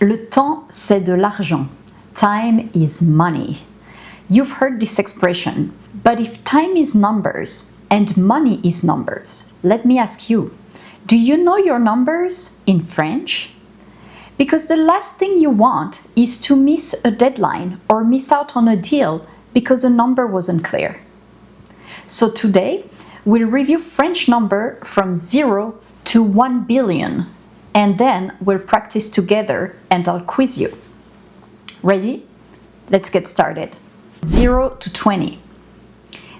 Le temps, c'est de l'argent. Time is money. You've heard this expression, but if time is numbers and money is numbers, let me ask you, do you know your numbers in French? Because the last thing you want is to miss a deadline or miss out on a deal because a number wasn't clear. So today, we'll review French number from 0 to 1 billion, and then we'll practice together and I'll quiz you. Ready? Let's get started. 0 to 20.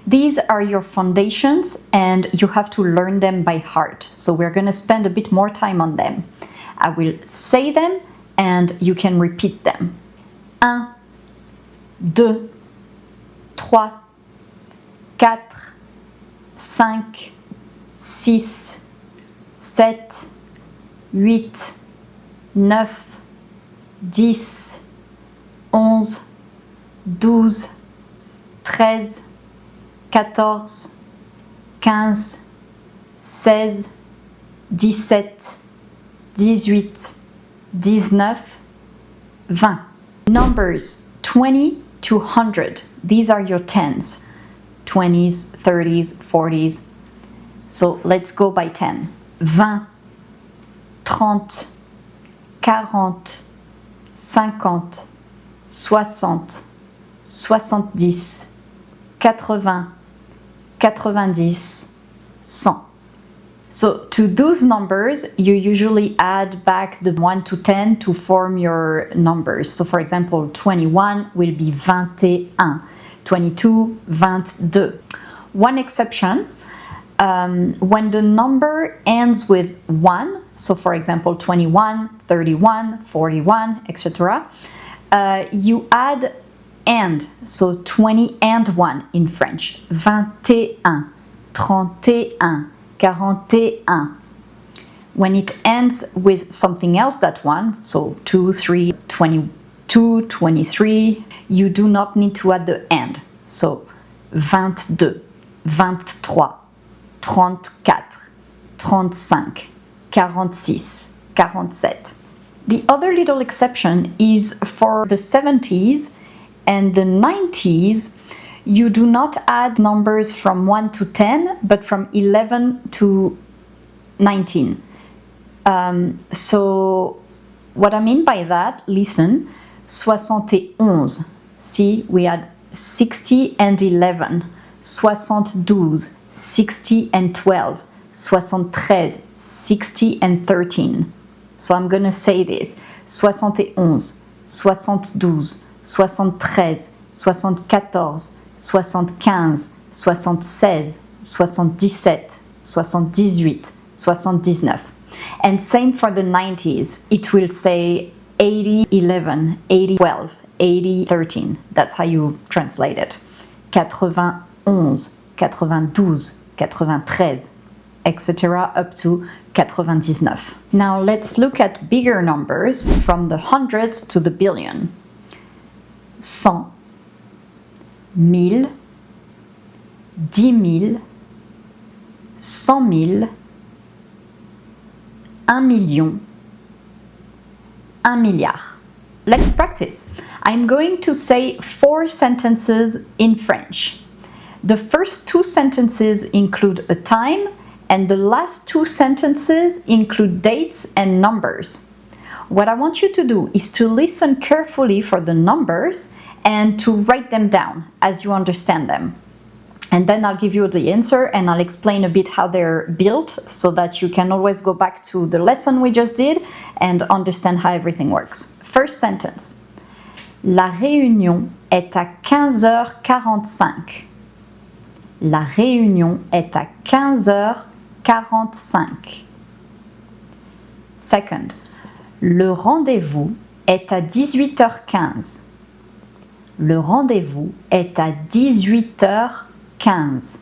These are your foundations and you have to learn them by heart. So we're going to spend a bit more time on them. I will say them and you can repeat them. 1, 2, 3, 4, 5, 6, 7, 8, 9, 10, 11, 12, 13, 14, 15, 16, 17, 18, 19, 20. Numbers 20 to 100. These are your tens. 20s, 30s, 40s. So let's go by 10. 20, 30, 40, 50, 60, 70, 80, 90, 100. So to those numbers, you usually add back the 1 to 10 to form your numbers. So for example, 21 will be 21, 22, 22. One exception, when the number ends with 1, so for example 21, 31, 41, etc., you add and, so 20 and 1 in French. 21, 31, 41. When it ends with something else that one, so 2, 3, 22, 23, you do not need to add the and. So 22, 23, 34, 35, 46, 47. The other little exception is for the 70s and the 90s, you do not add numbers from 1 to 10, but from 11 to 19. So what I mean by that, listen, 71. See, we had 60 and 11. 72, 60 and 12. 73, 60 and 13. So I'm going to say this. 71, 72, 73, 74, 75, 76, 77, 78, 79. And same for the 90s. It will say 80, 11, 80, 12, 80, 13. That's how you translate it. 91, 92, 93, etc. up to 99. Now let's look at bigger numbers from the hundreds to the billion. 100, 1000, 10 000, 100 000, 1 million, 1 milliard. Let's practice. I'm going to say 4 sentences in French. The first 2 sentences include a time, and the last 2 sentences include dates and numbers. What I want you to do is to listen carefully for the numbers and to write them down as you understand them. And then I'll give you the answer and I'll explain a bit how they're built so that you can always go back to the lesson we just did and understand how everything works. First sentence. La réunion est à 15h45. La réunion est à 15h45. Second. Le rendez-vous est à 18h15. Le rendez-vous est à 18h15.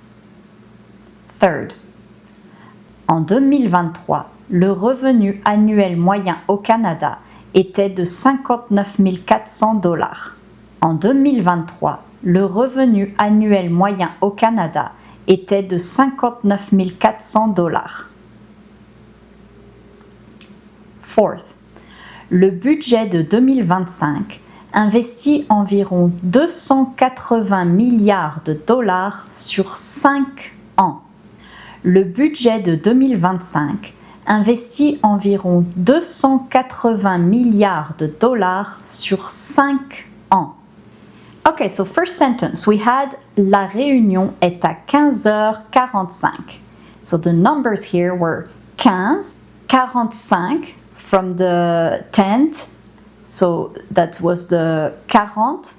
Third. En 2023, le revenu annuel moyen au Canada était de 59 400 $. En 2023, le revenu annuel moyen au Canada était de 59 400 $. Fourth. Le budget de 2025 investit environ 280 milliards de dollars sur 5 ans. Le budget de 2025 investit environ 280 milliards de dollars sur 5 ans. Okay, so first sentence, we had la réunion est à 15h45. So the numbers here were 15, 45 from the 10th, so that was the 40,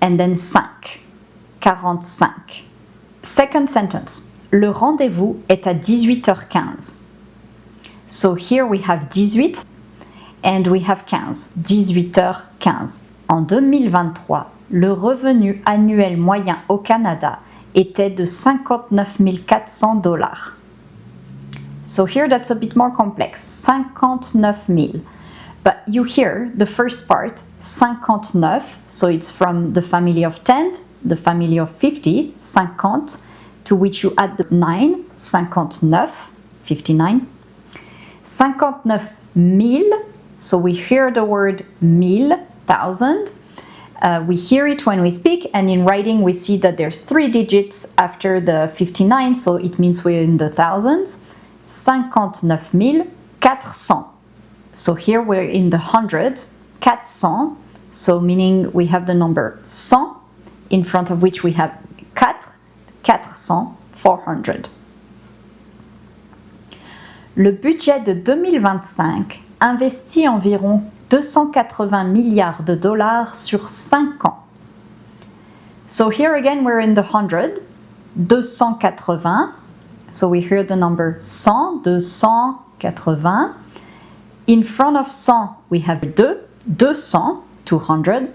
and then 5, 45. Second sentence, le rendez-vous est à 18h15. So here we have 18 and we have 15, 18h15. En 2023, le revenu annuel moyen au Canada était de 59 400 dollars. So here that's a bit more complex, 59 000. But you hear the first part, 59, so it's from the family of 10, the family of 50, 50, to which you add the 9, 59, 59. 59 000, so we hear the word mille, thousand. We hear it when we speak, and in writing we see that there's 3 digits after the 59, so it means we're in the thousands. 59 400. So here we're in the hundreds, 400, so meaning we have the number 100, in front of which we have 4, 400, 400. Le budget de 2025 investit environ 280 milliards de dollars sur 5 ans. So here again we're in the 100, 280, so we hear the number 100, 280. In front of 100 we have 2, 200, 200,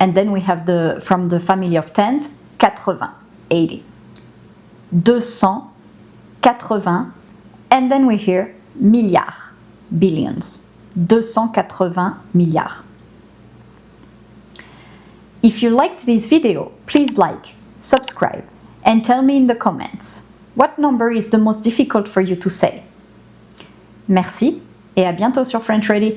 and then we have from the family of 10, 80, 80. 280, and then we hear milliards, billions. 280 milliards. If you liked this video, please like, subscribe, and tell me in the comments what number is the most difficult for you to say. Merci et à bientôt sur Frenchready.